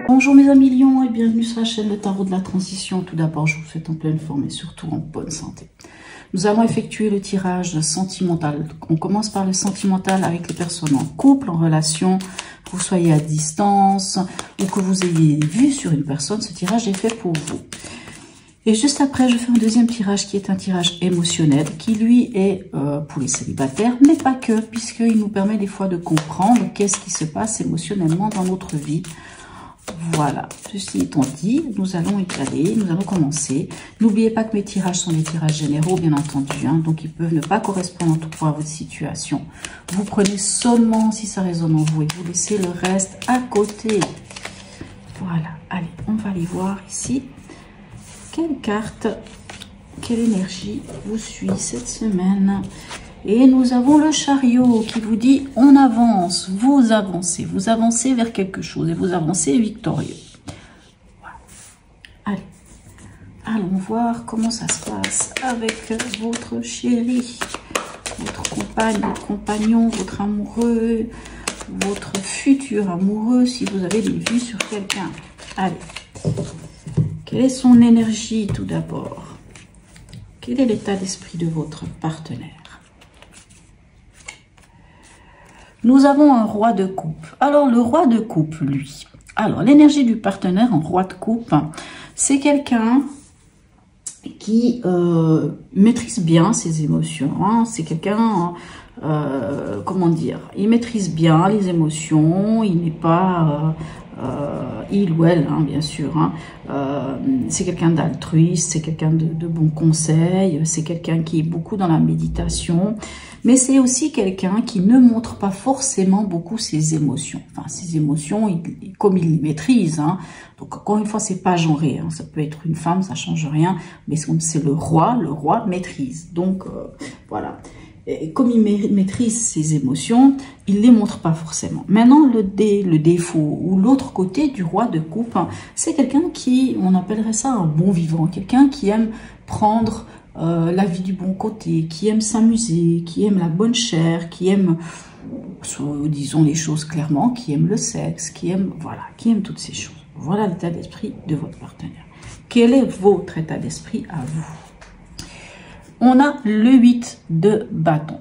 Bonjour mes amis lions et bienvenue sur la chaîne Le Tarot de la Transition. Tout d'abord, je vous souhaite en pleine forme et surtout en bonne santé. Nous allons effectuer le tirage sentimental. On commence par le sentimental avec les personnes en couple, en relation, que vous soyez à distance ou que vous ayez vu sur une personne. Ce tirage est fait pour vous. Et juste après, je fais un deuxième tirage qui est un tirage émotionnel, qui lui est pour les célibataires, mais pas que, puisqu'il nous permet des fois de comprendre qu'est-ce qui se passe émotionnellement dans notre vie. Voilà, ceci étant dit, nous allons y aller, nous allons commencer. N'oubliez pas que mes tirages sont des tirages généraux, bien entendu, hein, donc ils peuvent ne pas correspondre en tout cas à votre situation. Vous prenez seulement si ça résonne en vous et vous laissez le reste à côté. Voilà, allez, on va aller voir ici. Quelle carte, quelle énergie vous suit cette semaine? Et nous avons le chariot qui vous dit on avance, vous avancez vers quelque chose et vous avancez victorieux. Voilà. Allez, allons voir comment ça se passe avec votre chéri, votre compagne, votre compagnon, votre amoureux, votre futur amoureux si vous avez des vues sur quelqu'un. Allez, quelle est son énergie tout d'abord? Quel est l'état d'esprit de votre partenaire? Nous avons un roi de coupe. Alors, le roi de coupe, lui. Alors, l'énergie du partenaire en roi de coupe, c'est quelqu'un qui maîtrise bien ses émotions. Hein. C'est quelqu'un, comment dire, il maîtrise bien les émotions. Il n'est pas... il ou elle, hein, bien sûr. Hein. C'est quelqu'un d'altruiste, c'est quelqu'un de bons conseils, c'est quelqu'un qui est beaucoup dans la méditation. Mais c'est aussi quelqu'un qui ne montre pas forcément beaucoup ses émotions. Enfin, ses émotions, comme il les maîtrise. Hein. Donc, encore une fois, c'est pas genré. Hein. Ça peut être une femme, ça change rien. Mais c'est le roi maîtrise. Donc, voilà. Et comme il maîtrise ses émotions, il les montre pas forcément. Maintenant, le défaut ou l'autre côté du roi de coupe, hein, c'est quelqu'un qui, on appellerait ça un bon vivant. Quelqu'un qui aime prendre la vie du bon côté, qui aime s'amuser, qui aime la bonne chair, qui aime, disons les choses clairement, qui aime le sexe, qui aime, voilà, qui aime toutes ces choses. Voilà l'état d'esprit de votre partenaire. Quel est votre état d'esprit à vous? On a le 8 de bâton.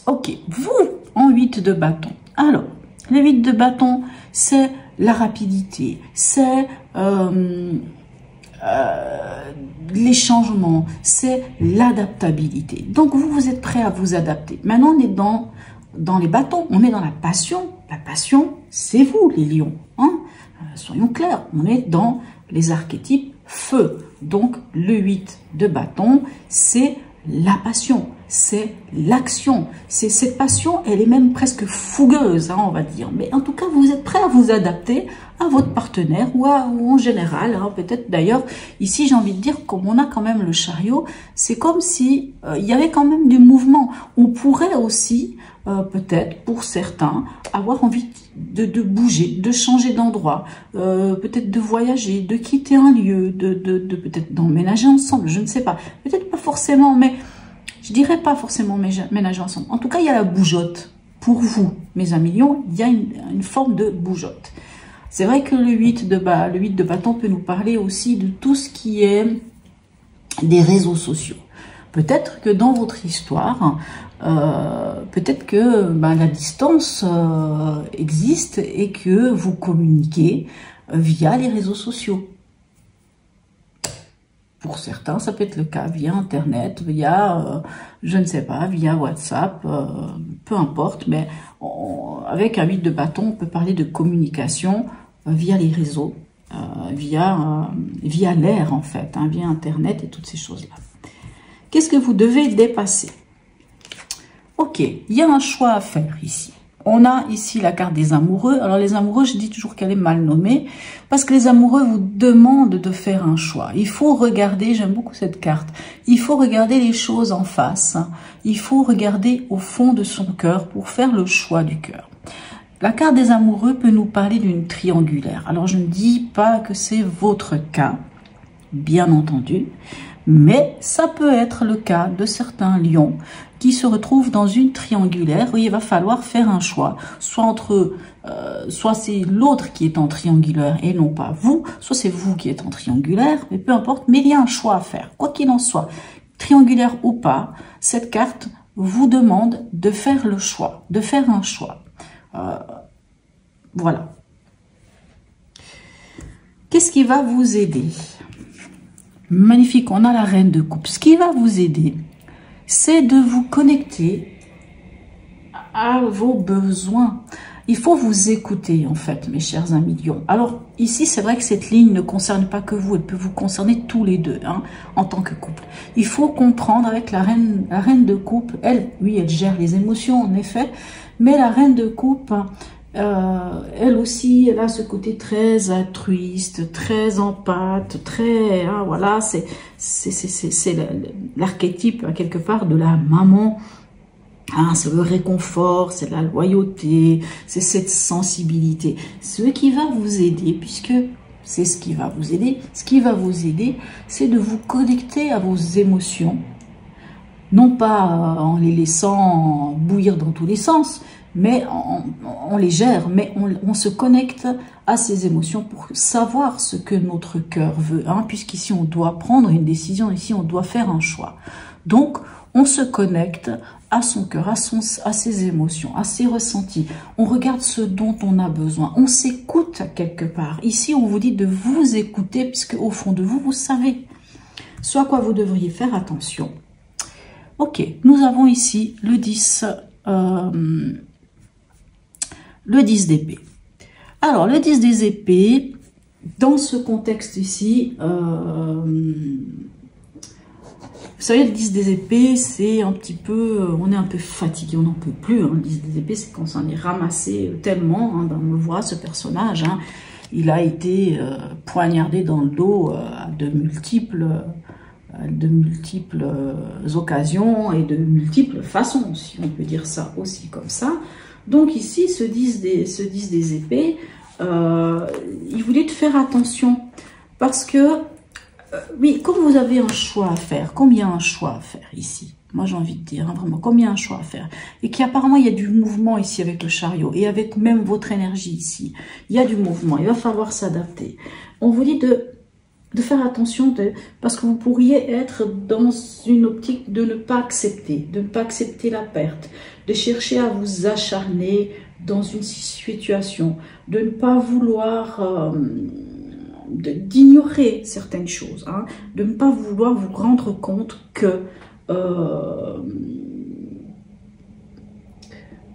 Ok, vous, en 8 de bâton. Alors, le 8 de bâton, c'est la rapidité, c'est les changements, c'est l'adaptabilité. Donc, vous êtes prêt à vous adapter. Maintenant, on est dans les bâtons, on est dans la passion. La passion, c'est vous, les lions. Hein? Soyons clairs, on est dans les archétypes feu. Donc, le 8 de bâton, c'est la passion, c'est l'action. C'est cette passion, elle est même presque fougueuse, hein, on va dire. Mais en tout cas, vous êtes prêt à vous adapter à votre partenaire ou en général. Hein, peut-être d'ailleurs, ici, j'ai envie de dire, comme on a quand même le chariot, c'est comme si il y avait quand même du mouvement. On pourrait aussi, peut-être pour certains, avoir envie de bouger, de changer d'endroit, peut-être de voyager, de quitter un lieu, peut-être d'emménager ensemble, je ne sais pas. Peut-être pas forcément, mais je dirais pas forcément ménager ensemble. En tout cas, il y a la bougeotte. Pour vous, mes amis lions, il y a une forme de bougeotte. C'est vrai que le 8 de bâton peut nous parler aussi de tout ce qui est des réseaux sociaux. Peut-être que dans votre histoire, peut-être que la distance existe et que vous communiquez via les réseaux sociaux. Pour certains, ça peut être le cas via Internet, via, je ne sais pas, via WhatsApp, peu importe. Mais avec un 8 de bâton, on peut parler de communication via les réseaux, via l'air en fait, hein, via Internet et toutes ces choses-là. Qu'est-ce que vous devez dépasser? Ok, il y a un choix à faire ici. On a ici la carte des amoureux. Alors les amoureux, je dis toujours qu'elle est mal nommée parce que les amoureux vous demandent de faire un choix. Il faut regarder, j'aime beaucoup cette carte, il faut regarder les choses en face. Il faut regarder au fond de son cœur pour faire le choix du cœur. La carte des amoureux peut nous parler d'une triangulaire. Alors je ne dis pas que c'est votre cas, bien entendu, mais ça peut être le cas de certains lions qui se retrouve dans une triangulaire où il va falloir faire un choix, soit entre soit c'est l'autre qui est en triangulaire et non pas vous, soit c'est vous qui êtes en triangulaire, mais peu importe, mais il y a un choix à faire, quoi qu'il en soit, triangulaire ou pas, cette carte vous demande de faire le choix, de faire un choix. Voilà. Qu'est-ce qui va vous aider? Magnifique, on a la reine de coupe. Ce qui va vous aider, c'est de vous connecter à vos besoins. Il faut vous écouter, en fait, mes chers amis Lion. Alors, ici, c'est vrai que cette ligne ne concerne pas que vous, elle peut vous concerner tous les deux, hein, en tant que couple. Il faut comprendre avec la reine de coupe, elle, oui, elle gère les émotions, en effet, mais la reine de coupe, elle aussi, elle a ce côté très altruiste, très empathe, très, hein, voilà, c'est l'archétype, quelque part, de la maman. Hein, c'est le réconfort, c'est la loyauté, c'est cette sensibilité. Ce qui va vous aider, puisque c'est ce qui va vous aider, c'est de vous connecter à vos émotions, non pas en les laissant bouillir dans tous les sens, mais on les gère, mais on se connecte à ces émotions pour savoir ce que notre cœur veut, hein, puisqu'ici on doit prendre une décision, ici on doit faire un choix. Donc on se connecte à son cœur, à ses émotions, à ses ressentis. On regarde ce dont on a besoin. On s'écoute quelque part. Ici, on vous dit de vous écouter, puisque au fond de vous, vous savez ce à quoi vous devriez faire attention. Ok, nous avons ici le 10 d'épée. Alors, le 10 des épées, dans ce contexte ici, vous savez, le 10 des épées, c'est un petit peu, on est un peu fatigué, on n'en peut plus. Hein. Le 10 des épées, c'est qu'on s'en est ramassé tellement. Hein, on le voit, ce personnage, hein, il a été poignardé dans le dos à de multiples occasions et de multiples façons, si on peut dire ça aussi comme ça. Donc ici, ce 10 des épées, il voulait te faire attention parce que oui, comme vous avez un choix à faire, comme il y a un choix à faire ici, moi j'ai envie de dire, hein, vraiment, comme il y a un choix à faire, et qu'apparemment il y a du mouvement ici avec le chariot, et avec même votre énergie ici, il y a du mouvement, il va falloir s'adapter. On vous dit de faire attention, parce que vous pourriez être dans une optique de ne pas accepter la perte, de chercher à vous acharner dans une situation, de ne pas vouloir... d'ignorer certaines choses, hein, de ne pas vouloir vous rendre compte que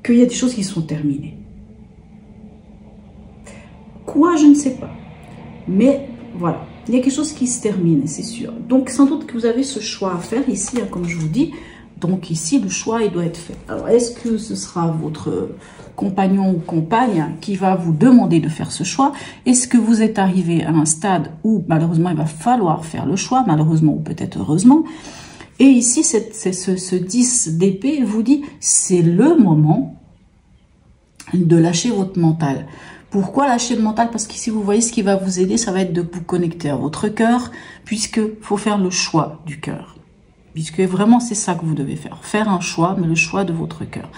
qu'il y a des choses qui sont terminées. Quoi, je ne sais pas. Mais voilà, il y a quelque chose qui se termine, c'est sûr. Donc, sans doute que vous avez ce choix à faire ici, hein, comme je vous dis. Donc ici, le choix, il doit être fait. Alors, est-ce que ce sera votre compagnon ou compagne qui va vous demander de faire ce choix? Est-ce que vous êtes arrivé à un stade où, malheureusement, il va falloir faire le choix, malheureusement ou peut-être heureusement? Et ici, ce 10 d'épée vous dit, c'est le moment de lâcher votre mental. Pourquoi lâcher le mental? Parce qu'ici, vous voyez, ce qui va vous aider, ça va être de vous connecter à votre cœur, puisque faut faire le choix du cœur. Puisque vraiment, c'est ça que vous devez faire. Faire un choix, mais le choix de votre cœur.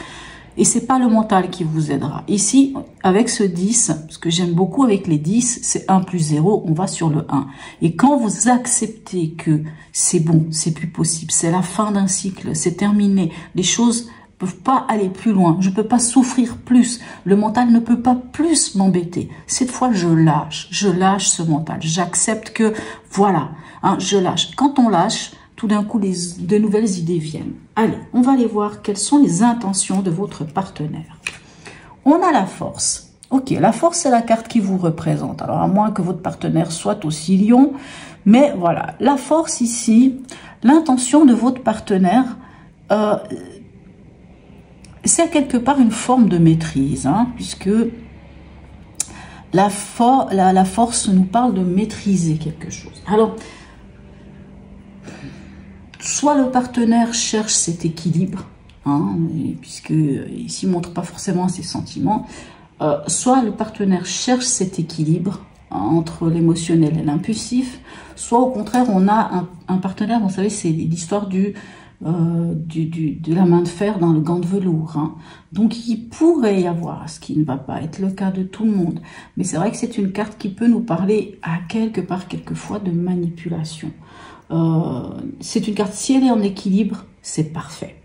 Et c'est pas le mental qui vous aidera. Ici, avec ce 10, ce que j'aime beaucoup avec les 10, c'est 1 plus 0, on va sur le 1. Et quand vous acceptez que c'est bon, c'est plus possible, c'est la fin d'un cycle, c'est terminé, les choses peuvent pas aller plus loin, je peux pas souffrir plus, le mental ne peut pas plus m'embêter. Cette fois, je lâche ce mental, j'accepte que, voilà, hein, je lâche. Quand on lâche, tout d'un coup, de nouvelles idées viennent. Allez, on va aller voir quelles sont les intentions de votre partenaire. On a la force. Ok, la force, c'est la carte qui vous représente. Alors, à moins que votre partenaire soit aussi lion. Mais voilà, la force ici, l'intention de votre partenaire, c'est quelque part une forme de maîtrise, hein, puisque la force nous parle de maîtriser quelque chose. Alors, soit le partenaire cherche cet équilibre, hein, puisque ici ne montre pas forcément ses sentiments, soit le partenaire cherche cet équilibre, hein, entre l'émotionnel et l'impulsif, soit au contraire on a un partenaire, vous savez, c'est l'histoire du de la main de fer dans le gant de velours. Hein. Donc il pourrait y avoir, ce qui ne va pas être le cas de tout le monde, mais c'est vrai que c'est une carte qui peut nous parler à quelquefois de manipulation. C'est une carte, si elle est en équilibre, c'est parfait.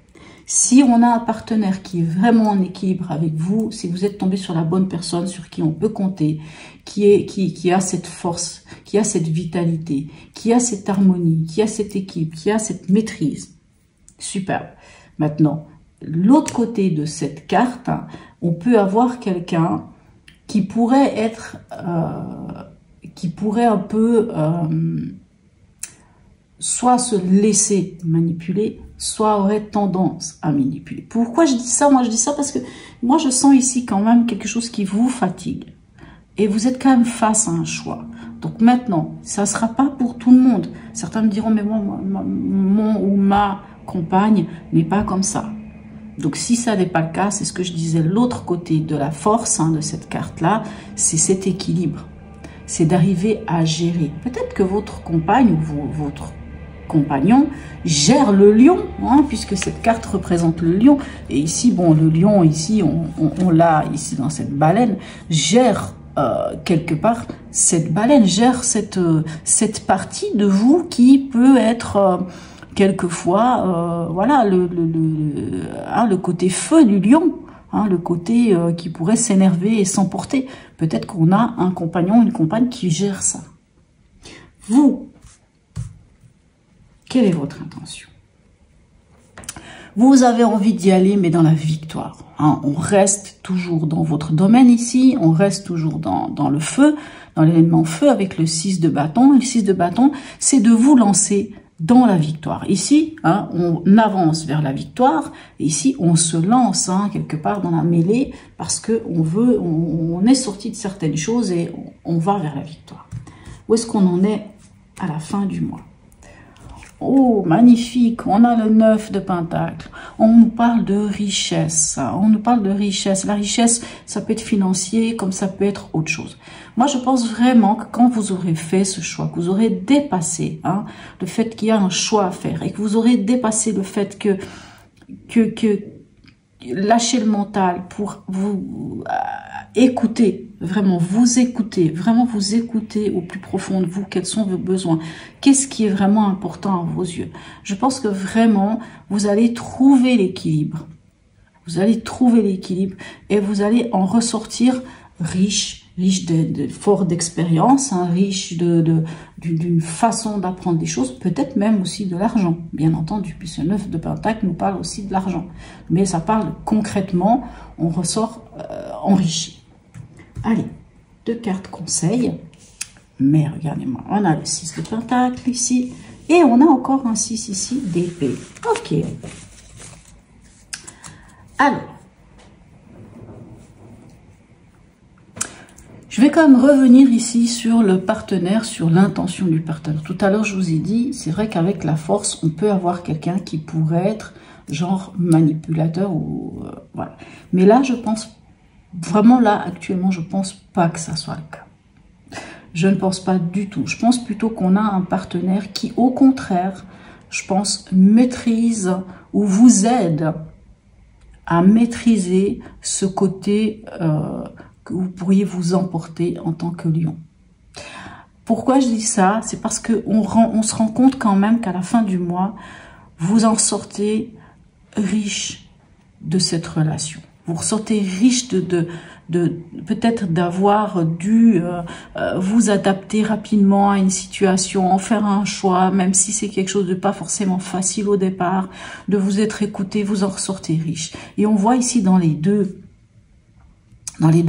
Si on a un partenaire qui est vraiment en équilibre avec vous, si vous êtes tombé sur la bonne personne sur qui on peut compter, qui a cette force, qui a cette vitalité, qui a cette harmonie, qui a cette équipe, qui a cette maîtrise, superbe. Maintenant, l'autre côté de cette carte, on peut avoir quelqu'un qui pourrait être, qui pourrait un peu soit se laisser manipuler, soit aurait tendance à manipuler. Pourquoi je dis ça? Moi, je dis ça parce que moi, je sens ici quand même quelque chose qui vous fatigue. Et vous êtes quand même face à un choix. Donc maintenant, ça ne sera pas pour tout le monde. Certains me diront, mais moi, mon ou ma compagne n'est pas comme ça. Donc si ça n'est pas le cas, c'est ce que je disais, l'autre côté de la force de cette carte-là, c'est cet équilibre. C'est d'arriver à gérer. Peut-être que votre compagne ou votre compagnon gère le lion, puisque cette carte représente le lion. Et ici, bon, le lion, ici, on l'a ici dans cette baleine, gère quelque part, cette baleine gère cette partie de vous qui peut être quelquefois, voilà, le côté feu du lion, le côté qui pourrait s'énerver et s'emporter. Peut-être qu'on a un compagnon, une compagne qui gère ça. Vous, quelle est votre intention? Vous avez envie d'y aller, mais dans la victoire. On reste toujours dans votre domaine ici, on reste toujours dans le feu, dans l'élément feu avec le 6 de bâton. Et le 6 de bâton, c'est de vous lancer dans la victoire. Ici, on avance vers la victoire. Et ici, on se lance quelque part dans la mêlée parce que on est sorti de certaines choses et on va vers la victoire. Où est-ce qu'on en est à la fin du mois? Oh, magnifique, on a le 9 de Pentacle, on nous parle de richesse, on nous parle de richesse. La richesse, ça peut être financier comme ça peut être autre chose. Moi, je pense vraiment que quand vous aurez fait ce choix, que vous aurez dépassé le fait qu'il y a un choix à faire et que vous aurez dépassé le fait que lâcher le mental pour vous écouter, vraiment vous écouter au plus profond de vous, quels sont vos besoins, qu'est-ce qui est vraiment important à vos yeux. Je pense que vraiment, vous allez trouver l'équilibre. Vous allez trouver l'équilibre et vous allez en ressortir riche fort d'expérience, riche d'une façon d'apprendre des choses, peut-être même aussi de l'argent, bien entendu, puisque le 9 de Pentacle nous parle aussi de l'argent. Mais ça parle concrètement, on ressort enrichi. Allez, 2 cartes conseils. Mais regardez-moi, on a le 6 de Pentacle ici. Et on a encore un 6 ici d'épée. Ok. Alors. Je vais quand même revenir ici sur le partenaire, sur l'intention du partenaire. Tout à l'heure, je vous ai dit, c'est vrai qu'avec la force, on peut avoir quelqu'un qui pourrait être genre manipulateur ou voilà. Mais là, je pense vraiment là, actuellement, je pense pas que ça soit le cas. Je ne pense pas du tout. Je pense plutôt qu'on a un partenaire qui, au contraire, je pense, maîtrise ou vous aide à maîtriser ce côté que vous pourriez vous emporter en tant que lion. Pourquoi je dis ça? C'est parce qu'on se rend compte quand même qu'à la fin du mois, vous en sortez riche de cette relation. Vous ressortez riche de peut-être d'avoir dû vous adapter rapidement à une situation, en faire un choix, même si c'est quelque chose de pas forcément facile au départ, de vous être écouté, vous en ressortez riche. Et on voit ici dans les deux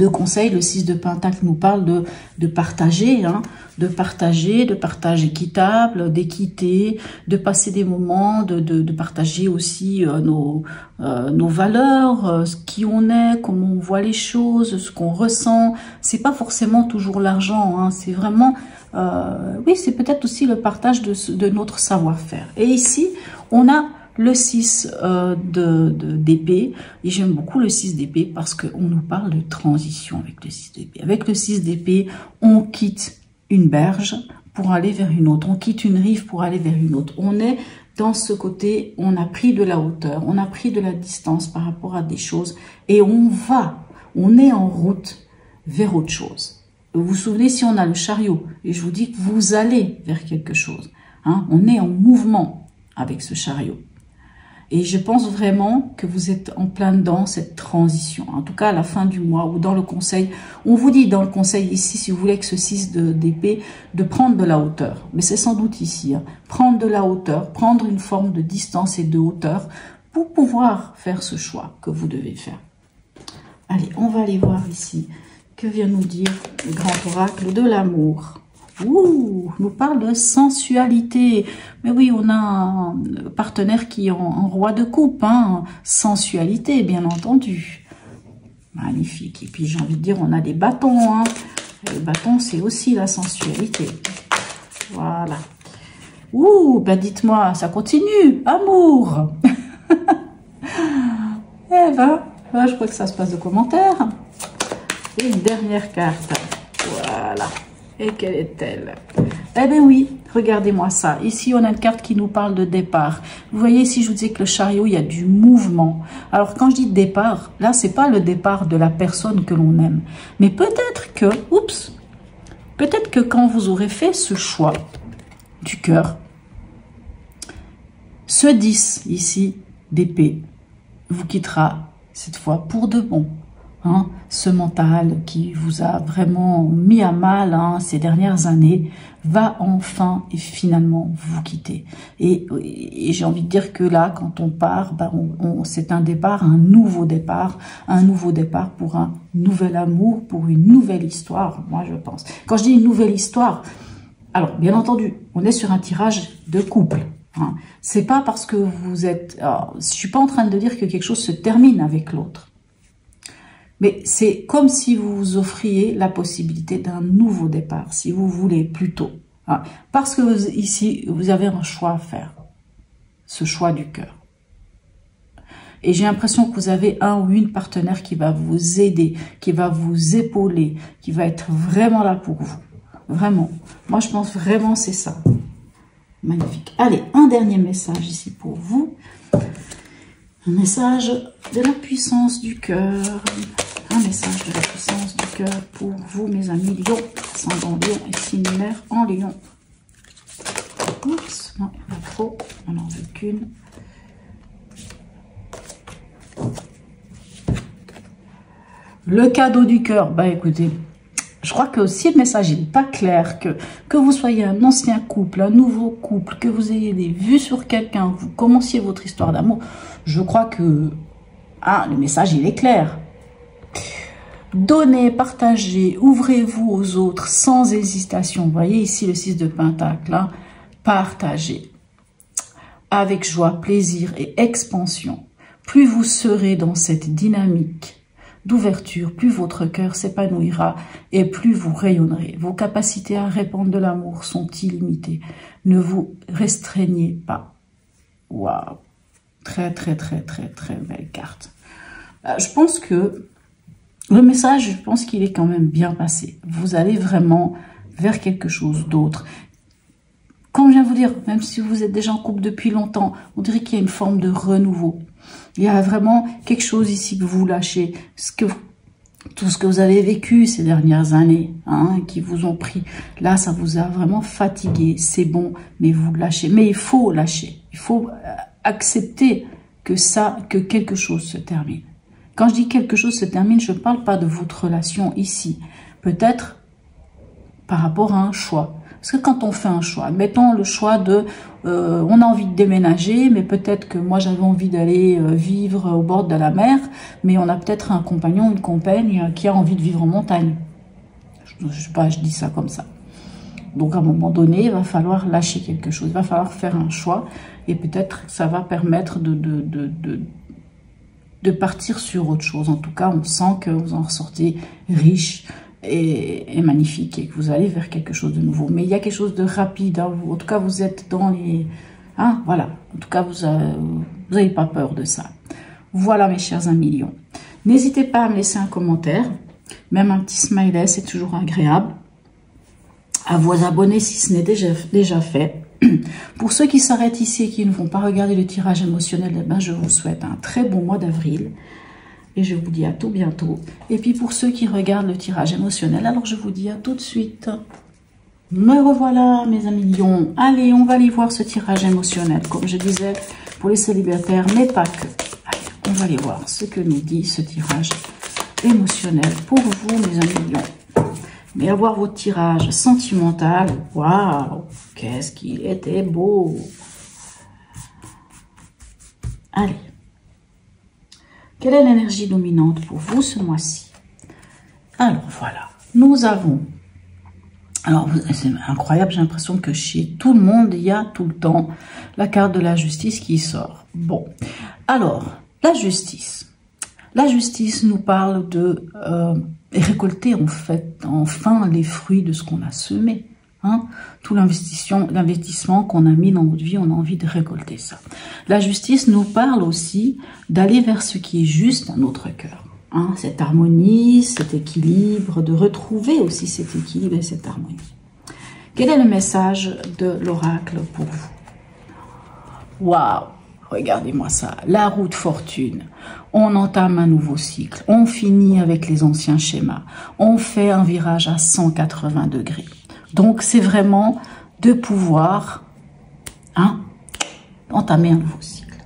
conseils, le 6 de Pentacle nous parle de partager, de partage équitable, d'équité, de passer des moments, de partager aussi nos valeurs, qui on est, comment on voit les choses, ce qu'on ressent. C'est pas forcément toujours l'argent, c'est vraiment, oui, c'est peut-être aussi le partage de notre savoir-faire. Et ici, on a le 6 d'épée, et j'aime beaucoup le 6 d'épée parce qu'on nous parle de transition avec le 6 d'épée. Avec le 6 d'épée, on quitte une berge pour aller vers une autre, on quitte une rive pour aller vers une autre. On est dans ce côté, on a pris de la hauteur, on a pris de la distance par rapport à des choses et on est en route vers autre chose. Vous vous souvenez, si on a le chariot, et je vous dis que vous allez vers quelque chose, hein, on est en mouvement avec ce chariot. Et je pense vraiment que vous êtes en plein dedans cette transition. En tout cas, à la fin du mois ou dans le conseil, on vous dit dans le conseil ici, si vous voulez que ce 6 d'épée, de prendre de la hauteur. Mais c'est sans doute ici, hein, prendre de la hauteur, prendre une forme de distance et de hauteur pour pouvoir faire ce choix que vous devez faire. Allez, on va aller voir ici. Que vient nous dire le grand oracle de l'amour? Ouh, nous parle de sensualité. Mais oui, on a un partenaire qui est en roi de coupe, hein. Sensualité, bien entendu. Magnifique. Et puis, j'ai envie de dire, on a des bâtons, hein. Les bâtons, c'est aussi la sensualité. Voilà. Ouh, ben dites-moi, ça continue. Amour. Eh ben, là, je crois que ça se passe de commentaires. Et une dernière carte. Voilà. Et quelle est-elle? Eh bien oui, regardez-moi ça. Ici, on a une carte qui nous parle de départ. Vous voyez ici, je vous disais que le chariot, il y a du mouvement. Alors, quand je dis départ, là, c'est pas le départ de la personne que l'on aime. Mais peut-être que, oups, peut-être que quand vous aurez fait ce choix du cœur, ce 10 ici d'épée vous quittera cette fois pour de bon. Hein, ce mental qui vous a vraiment mis à mal, hein, ces dernières années va enfin et finalement vous quitter. Et j'ai envie de dire que là, quand on part, ben c'est un départ, un nouveau départ pour un nouvel amour, pour une nouvelle histoire, moi je pense. Quand je dis une nouvelle histoire, alors bien entendu, on est sur un tirage de couple. Hein. C'est pas parce que vous êtes... Alors, je suis pas en train de dire que quelque chose se termine avec l'autre. Mais c'est comme si vous vous offriez la possibilité d'un nouveau départ, si vous voulez, plutôt. Hein. Parce que ici, vous avez un choix à faire. Ce choix du cœur. Et j'ai l'impression que vous avez un ou une partenaire qui va vous aider, qui va vous épauler, qui va être vraiment là pour vous. Vraiment. Moi, je pense vraiment c'est ça. Magnifique. Allez, un dernier message ici pour vous. Un message de la puissance du cœur. Un message de la puissance du cœur pour vous, mes amis Lion, ascendant Lion et signe lunaire en Lion. Oups, non, il y en a trop, on n'en veut qu'une. Le cadeau du cœur, bah écoutez, je crois que si le message n'est pas clair, que vous soyez un ancien couple, un nouveau couple, que vous ayez des vues sur quelqu'un, vous commenciez votre histoire d'amour, je crois que le message il est clair. Donnez, partagez, ouvrez-vous aux autres sans hésitation. Vous voyez ici le 6 de Pentacle, hein? Partagez avec joie, plaisir et expansion. Plus vous serez dans cette dynamique d'ouverture, plus votre cœur s'épanouira et plus vous rayonnerez. Vos capacités à répandre de l'amour sont illimitées. Ne vous restreignez pas. Waouh! Très, très, très, très, très belle carte. Je pense que le message, je pense qu'il est quand même bien passé. Vous allez vraiment vers quelque chose d'autre. Comme je viens de vous dire, même si vous êtes déjà en couple depuis longtemps, on dirait qu'il y a une forme de renouveau. Il y a vraiment quelque chose ici que vous lâchez. Tout ce que vous avez vécu ces dernières années, hein, qui vous ont pris, là, ça vous a vraiment fatigué. C'est bon, mais vous lâchez. Mais il faut lâcher. Il faut accepter que quelque chose se termine. Quand je dis quelque chose se termine, je ne parle pas de votre relation ici. Peut-être par rapport à un choix. Parce que quand on fait un choix, mettons le choix de... on a envie de déménager, mais peut-être que moi j'avais envie d'aller vivre au bord de la mer, mais on a peut-être un compagnon, une compagne qui a envie de vivre en montagne. Je sais pas, je dis ça comme ça. Donc à un moment donné, il va falloir lâcher quelque chose, il va falloir faire un choix, et peut-être que ça va permettre de partir sur autre chose. En tout cas, on sent que vous en ressortez riche et magnifique et que vous allez vers quelque chose de nouveau. Mais il y a quelque chose de rapide. Hein. En tout cas, vous êtes dans les... Hein, voilà. En tout cas, vous n'avez pas peur de ça. Voilà, mes chers amis Lions. N'hésitez pas à me laisser un commentaire. Même un petit smiley, c'est toujours agréable. À vous abonner si ce n'est déjà fait. Pour ceux qui s'arrêtent ici et qui ne vont pas regarder le tirage émotionnel, eh ben, je vous souhaite un très bon mois d'avril. Et je vous dis à tout bientôt. Et puis pour ceux qui regardent le tirage émotionnel, alors je vous dis à tout de suite. Me revoilà, mes amis lions. Allez, on va aller voir ce tirage émotionnel. Comme je disais, pour les célibataires, mais pas que. Allez, on va aller voir ce que nous dit ce tirage émotionnel pour vous, mes amis lions. Mais avoir votre tirage sentimental, waouh, qu'est-ce qu'il était beau. Allez. Quelle est l'énergie dominante pour vous ce mois-ci? Alors, voilà. Nous avons... Alors, c'est incroyable, j'ai l'impression que chez tout le monde, il y a tout le temps la carte de la justice qui sort. Bon. Alors, la justice. La justice nous parle de récolter, en fait, enfin, les fruits de ce qu'on a semé. Hein, tout l'investissement qu'on a mis dans notre vie, on a envie de récolter ça. La justice nous parle aussi d'aller vers ce qui est juste dans notre cœur. Hein, cette harmonie, cet équilibre, de retrouver aussi cet équilibre et cette harmonie. Quel est le message de l'oracle pour vous? Waouh! Regardez-moi ça. La roue de fortune. On entame un nouveau cycle. On finit avec les anciens schémas. On fait un virage à 180 degrés. Donc, c'est vraiment de pouvoir entamer un nouveau cycle.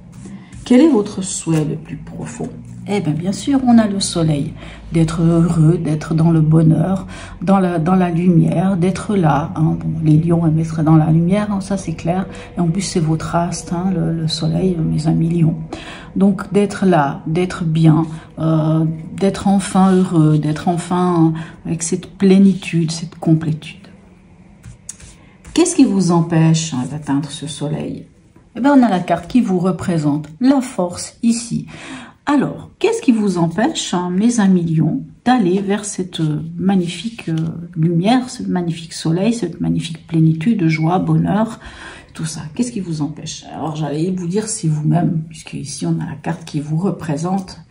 Quel est votre souhait le plus profond? Eh bien sûr, on a le soleil. D'être heureux, d'être dans le bonheur, dans la lumière, d'être là. Hein. Bon, les lions aiment être dans la lumière, hein, ça c'est clair. Et en plus, c'est votre astre, hein, le soleil, mes amis lions. Donc, d'être là, d'être bien, d'être enfin heureux, d'être enfin avec cette plénitude, cette complétude. Qu'est-ce qui vous empêche d'atteindre ce soleil? Eh bien, on a la carte qui vous représente la force ici. Alors, qu'est-ce qui vous empêche, mes amis lions, d'aller vers cette magnifique lumière, ce magnifique soleil, cette magnifique plénitude, joie, bonheur, tout ça? Qu'est-ce qui vous empêche? Alors, j'allais vous dire c'est vous-même, puisque ici, on a la carte qui vous représente.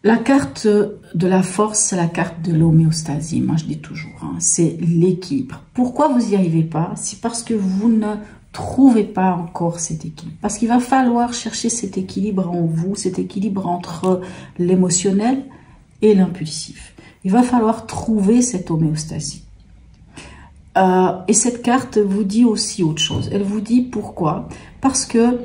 La carte de la force, c'est la carte de l'homéostasie. Moi, je dis toujours, hein, c'est l'équilibre. Pourquoi vous n'y arrivez pas? C'est parce que vous ne trouvez pas encore cet équilibre. Parce qu'il va falloir chercher cet équilibre en vous, cet équilibre entre l'émotionnel et l'impulsif. Il va falloir trouver cette homéostasie. Et cette carte vous dit aussi autre chose. Elle vous dit pourquoi? Parce que,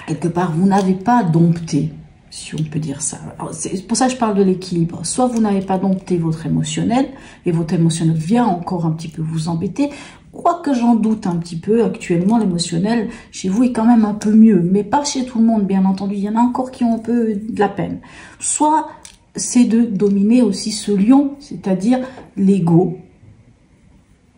quelque part, vous n'avez pas dompté, si on peut dire ça. C'est pour ça que je parle de l'équilibre. Soit vous n'avez pas dompté votre émotionnel, et votre émotionnel vient encore un petit peu vous embêter. Quoique j'en doute un petit peu, actuellement l'émotionnel chez vous est quand même un peu mieux, mais pas chez tout le monde, bien entendu. Il y en a encore qui ont un peu de la peine. Soit c'est de dominer aussi ce lion, c'est-à-dire l'ego.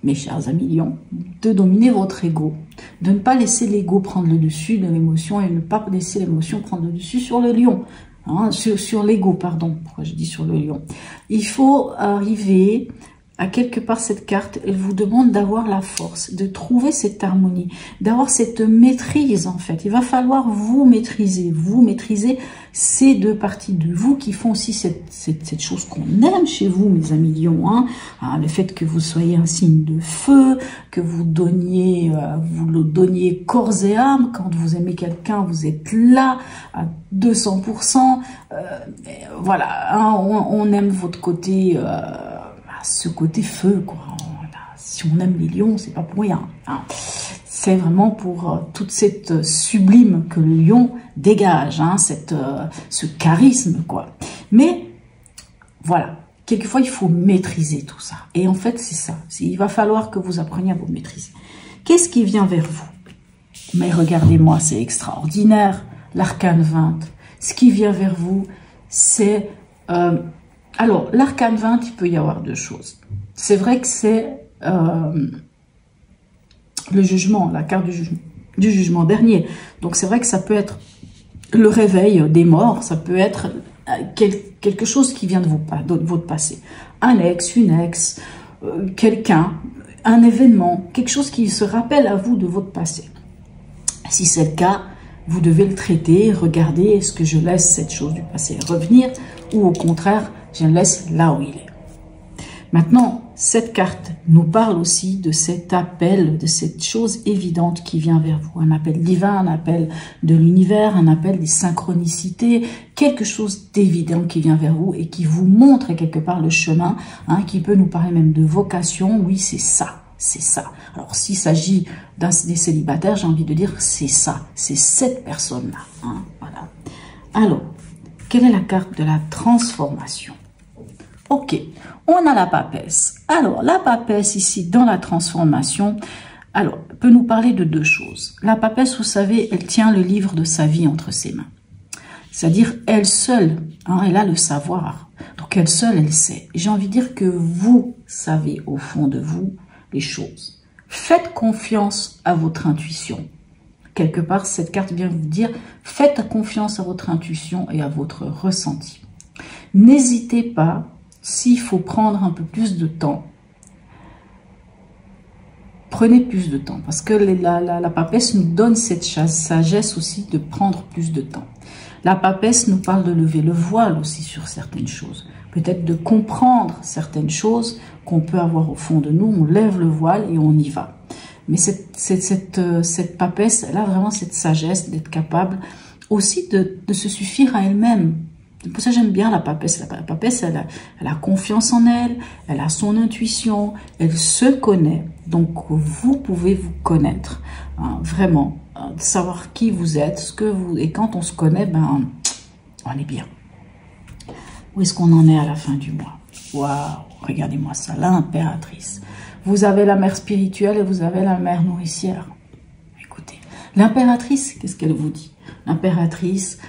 Mes chers amis lions, de dominer votre ego, de ne pas laisser l'ego prendre le dessus de l'émotion et ne pas laisser l'émotion prendre le dessus sur le lion, hein, sur l'ego, pardon, pourquoi je dis sur le lion. Il faut arriver à quelque part cette carte, elle vous demande d'avoir la force, de trouver cette harmonie, d'avoir cette maîtrise en fait. Il va falloir vous maîtriser ces deux parties de vous qui font aussi cette chose qu'on aime chez vous, mes amis lions. Hein. Le fait que vous soyez un signe de feu, que vous le donniez corps et âme. Quand vous aimez quelqu'un, vous êtes là à 200%. Voilà, hein, on aime votre côté... ce côté feu, quoi. Si on aime les lions, c'est pas pour rien. Hein. C'est vraiment pour toute cette sublime que le lion dégage, hein, ce charisme, quoi. Mais voilà, quelquefois il faut maîtriser tout ça. Et en fait, c'est ça. Il va falloir que vous appreniez à vous maîtriser. Qu'est-ce qui vient vers vous? Mais regardez-moi, c'est extraordinaire. L'arcane 20. Ce qui vient vers vous, c'est... Alors, l'arcane 20, il peut y avoir deux choses. C'est vrai que c'est le jugement, la carte du jugement dernier. Donc, c'est vrai que ça peut être le réveil des morts, ça peut être quelque chose qui vient de votre passé. Un ex, une ex, quelqu'un, un événement, quelque chose qui se rappelle à vous de votre passé. Si c'est le cas, vous devez le traiter, regarder, est-ce que je laisse cette chose du passé revenir ou au contraire, je le laisse là où il est. Maintenant, cette carte nous parle aussi de cet appel, de cette chose évidente qui vient vers vous. Un appel divin, un appel de l'univers, un appel des synchronicités, quelque chose d'évident qui vient vers vous et qui vous montre quelque part le chemin, hein, qui peut nous parler même de vocation. Oui, c'est ça. C'est ça. Alors, s'il s'agit des célibataires, j'ai envie de dire c'est ça. C'est cette personne-là. Hein, voilà. Alors, quelle est la carte de la transformation? Ok, on a la papesse. Alors, la papesse ici, dans la transformation, alors, peut nous parler de deux choses. La papesse, vous savez, elle tient le livre de sa vie entre ses mains. C'est-à-dire, elle seule, hein, elle a le savoir. Donc, elle seule, elle sait. J'ai envie de dire que vous savez au fond de vous les choses. Faites confiance à votre intuition. Quelque part, cette carte vient vous dire, faites confiance à votre intuition et à votre ressenti. N'hésitez pas, s'il faut prendre un peu plus de temps, prenez plus de temps. Parce que la papesse nous donne cette sagesse aussi de prendre plus de temps. La papesse nous parle de lever le voile aussi sur certaines choses. Peut-être de comprendre certaines choses qu'on peut avoir au fond de nous. On lève le voile et on y va. Mais cette papesse, elle a vraiment cette sagesse d'être capable aussi de se suffire à elle-même. C'est pour ça que j'aime bien la papesse. La papesse, elle a confiance en elle, elle a son intuition, elle se connaît. Donc, vous pouvez vous connaître, hein, vraiment, savoir qui vous êtes, ce que vous... Et quand on se connaît, ben, on est bien. Où est-ce qu'on en est à la fin du mois? Waouh, regardez-moi ça, l'impératrice. Vous avez la mère spirituelle et vous avez la mère nourricière. Écoutez, l'impératrice, qu'est-ce qu'elle vous dit? L'impératrice,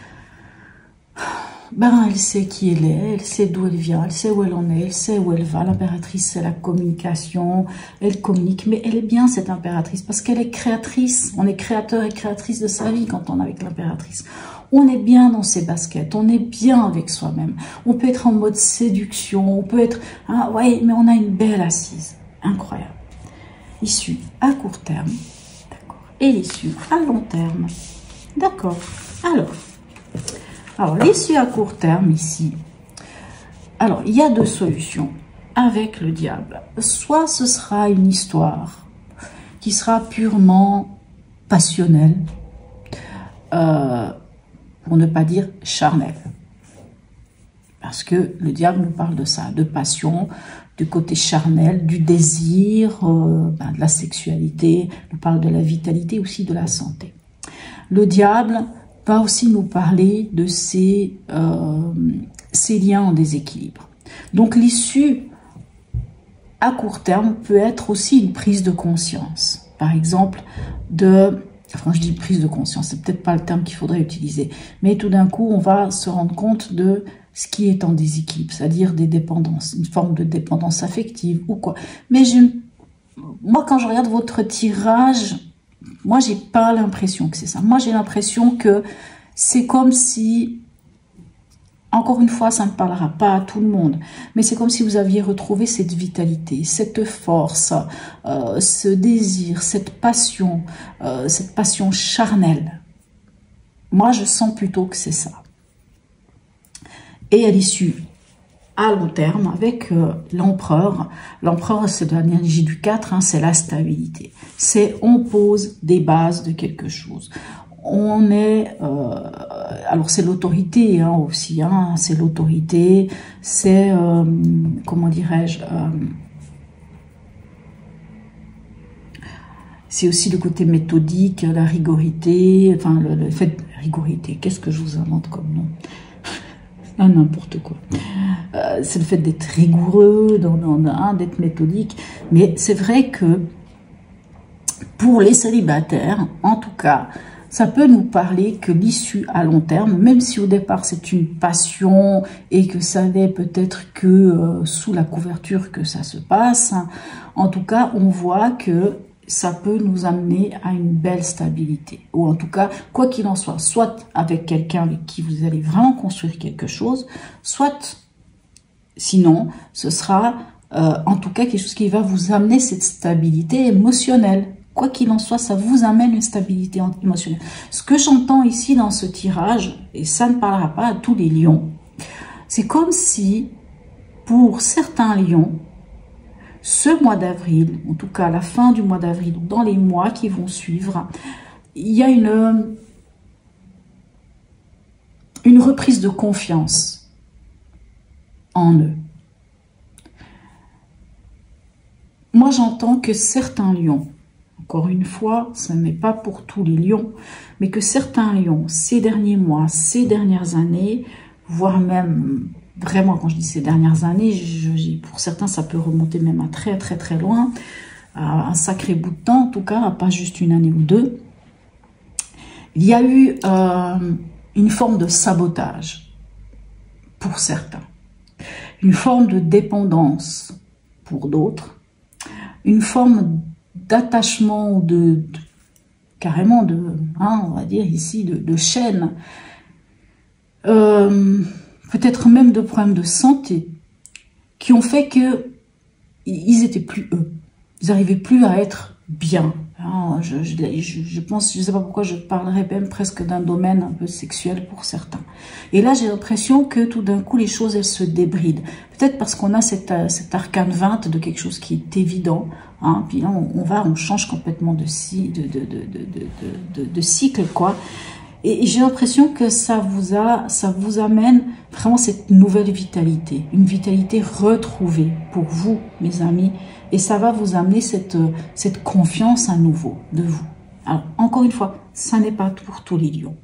ben, elle sait qui elle sait d'où elle vient, elle sait où elle en est, elle sait où elle va. L'impératrice, c'est la communication, elle communique, mais elle est bien cette impératrice parce qu'elle est créatrice. On est créateur et créatrice de sa vie quand on est avec l'impératrice. On est bien dans ses baskets, on est bien avec soi-même. On peut être en mode séduction, on peut être... Hein, ouais, mais on a une belle assise, incroyable. Issue à court terme, d'accord, et l'issue à long terme, d'accord. Alors, l'issue à court terme ici, alors, il y a deux solutions avec le diable. Soit ce sera une histoire qui sera purement passionnelle, pour ne pas dire charnelle. Parce que le diable nous parle de ça, de passion, du côté charnel, du désir, de la sexualité, nous parle de la vitalité, aussi de la santé. Le diable va aussi nous parler de ces liens en déséquilibre. Donc l'issue à court terme peut être aussi une prise de conscience. Par exemple, enfin je dis prise de conscience, c'est peut-être pas le terme qu'il faudrait utiliser, mais tout d'un coup on va se rendre compte de ce qui est en déséquilibre, c'est-à-dire des dépendances, une forme de dépendance affective ou quoi. Mais moi quand je regarde votre tirage, moi j'ai pas l'impression que c'est ça. Moi j'ai l'impression que c'est comme si, encore une fois ça ne parlera pas à tout le monde, mais c'est comme si vous aviez retrouvé cette vitalité, cette force, ce désir, cette passion charnelle. Moi je sens plutôt que c'est ça. Et à l'issue à long terme avec l'empereur. L'empereur, c'est l'énergie du 4, hein, c'est la stabilité. C'est on pose des bases de quelque chose. On est... alors c'est l'autorité hein, aussi, hein, c'est l'autorité, c'est... comment dirais-je c'est aussi le côté méthodique, la rigorité, enfin le fait de rigorité, qu'est-ce que je vous invente comme nom? Ah, n'importe quoi. C'est le fait d'être rigoureux, d'être méthodique. Mais c'est vrai que pour les célibataires, en tout cas, ça peut nous parler que l'issue à long terme, même si au départ c'est une passion et que ça n'est peut-être que sous la couverture que ça se passe, hein, en tout cas, on voit que ça peut nous amener à une belle stabilité. Ou en tout cas, quoi qu'il en soit, soit avec quelqu'un avec qui vous allez vraiment construire quelque chose, soit, sinon, ce sera en tout cas quelque chose qui va vous amener cette stabilité émotionnelle. Quoi qu'il en soit, ça vous amène une stabilité émotionnelle. Ce que j'entends ici dans ce tirage, et ça ne parlera pas à tous les lions, c'est comme si, pour certains lions, ce mois d'avril, en tout cas à la fin du mois d'avril, ou dans les mois qui vont suivre, il y a une reprise de confiance en eux. Moi, j'entends que certains lions, encore une fois, ce n'est pas pour tous les lions, mais que certains lions, ces derniers mois, ces dernières années, voire même, vraiment, quand je dis ces dernières années, pour certains, ça peut remonter même à très, très, très loin, à un sacré bout de temps, en tout cas, pas juste une année ou deux. Il y a eu une forme de sabotage pour certains, une forme de dépendance pour d'autres, une forme d'attachement ou carrément on va dire ici, de chaîne, peut-être même de problèmes de santé, qui ont fait que ils étaient plus eux, ils n'arrivaient plus à être bien. Je pense, je ne sais pas pourquoi je parlerais même presque d'un domaine un peu sexuel pour certains. Et là, j'ai l'impression que tout d'un coup, les choses, elles se débrident. Peut-être parce qu'on a cet arcane 20 de quelque chose qui est évident. Hein, puis là, on change complètement de cycle, quoi. Et j'ai l'impression que ça vous amène vraiment cette nouvelle vitalité, une vitalité retrouvée pour vous, mes amis, et ça va vous amener cette confiance à nouveau de vous. Alors, encore une fois, ça n'est pas pour tous les lions,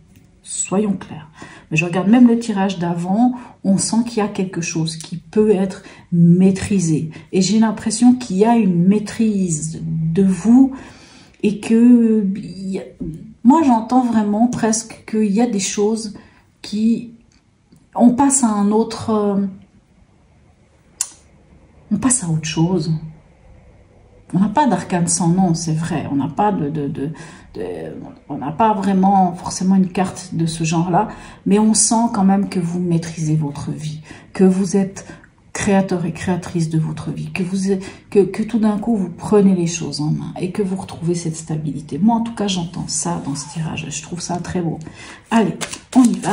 soyons clairs. Mais je regarde même le tirage d'avant, on sent qu'il y a quelque chose qui peut être maîtrisé. Et j'ai l'impression qu'il y a une maîtrise de vous et que... Moi, j'entends vraiment presque qu'il y a des choses qui... On passe à un autre... on passe à autre chose. On n'a pas d'arcane sans nom, c'est vrai. On n'a pas on n'a pas vraiment forcément une carte de ce genre-là. Mais on sent quand même que vous maîtrisez votre vie. Que vous êtes créateur et créatrice de votre vie, que tout d'un coup vous prenez les choses en main et que vous retrouvez cette stabilité. Moi en tout cas j'entends ça dans ce tirage, je trouve ça très beau. Allez, on y va.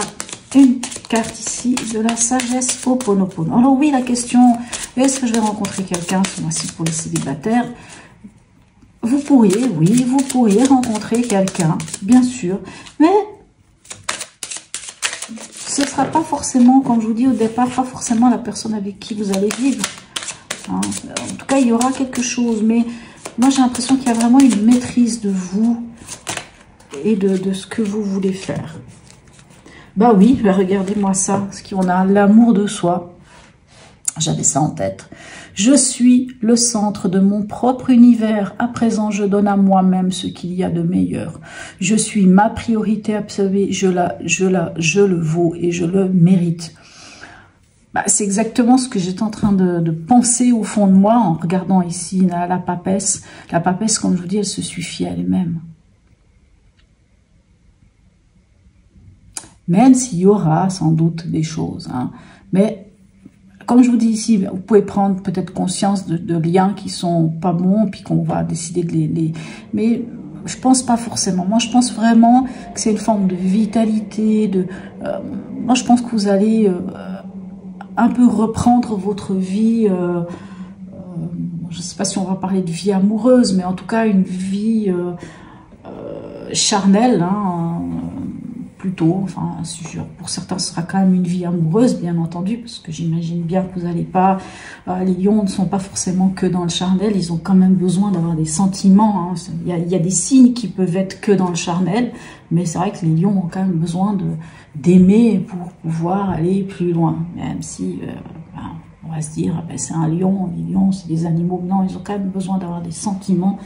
Une carte ici de la sagesse Ho'oponopono. Alors oui, la question, est-ce que je vais rencontrer quelqu'un ce mois-ci pour les célibataires? Vous pourriez, oui, vous pourriez rencontrer quelqu'un, bien sûr, mais ce ne sera pas forcément, comme je vous dis au départ, pas forcément la personne avec qui vous allez vivre. Hein. En tout cas, il y aura quelque chose. Mais moi, j'ai l'impression qu'il y a vraiment une maîtrise de vous et de ce que vous voulez faire. Bah oui, regardez-moi ça. Parce qu'on a l'amour de soi. J'avais ça en tête. Je suis le centre de mon propre univers. À présent, je donne à moi-même ce qu'il y a de meilleur. Je suis ma priorité absolue. Je le vaux et je le mérite. Bah, c'est exactement ce que j'étais en train de penser au fond de moi en regardant ici la papesse. La papesse, comme je vous dis, elle se suffit à elle-même. Même s'il y aura sans doute des choses. Hein. Mais... comme je vous dis ici, vous pouvez prendre peut-être conscience de liens qui sont pas bons, puis qu'on va décider de les... Mais je pense pas forcément. Moi, je pense vraiment que c'est une forme de vitalité. Moi, je pense que vous allez un peu reprendre votre vie. Je ne sais pas si on va parler de vie amoureuse, mais en tout cas, une vie charnelle, hein, plutôt, enfin, pour certains, ce sera quand même une vie amoureuse, bien entendu, parce que j'imagine bien que vous n'allez pas... les lions ne sont pas forcément que dans le charnel, ils ont quand même besoin d'avoir des sentiments. Hein. Il y a des signes qui peuvent être que dans le charnel, mais c'est vrai que les lions ont quand même besoin d'aimer pour pouvoir aller plus loin, même si... on va se dire, ben, c'est un lion, les lions, c'est des animaux. Non, ils ont quand même besoin d'avoir des sentiments.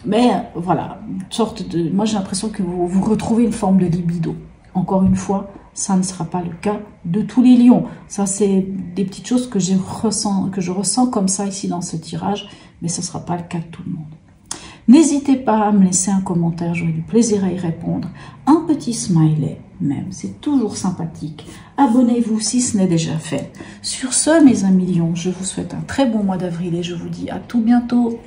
Mais voilà, une sorte de... Moi, j'ai l'impression que vous retrouvez une forme de libido. Encore une fois, ça ne sera pas le cas de tous les lions. Ça, c'est des petites choses que je ressens comme ça ici dans ce tirage, mais ce ne sera pas le cas de tout le monde. N'hésitez pas à me laisser un commentaire, j'aurai du plaisir à y répondre. Un petit smiley, même, c'est toujours sympathique. Abonnez-vous si ce n'est déjà fait. Sur ce, mes amis lions, je vous souhaite un très bon mois d'avril et je vous dis à tout bientôt.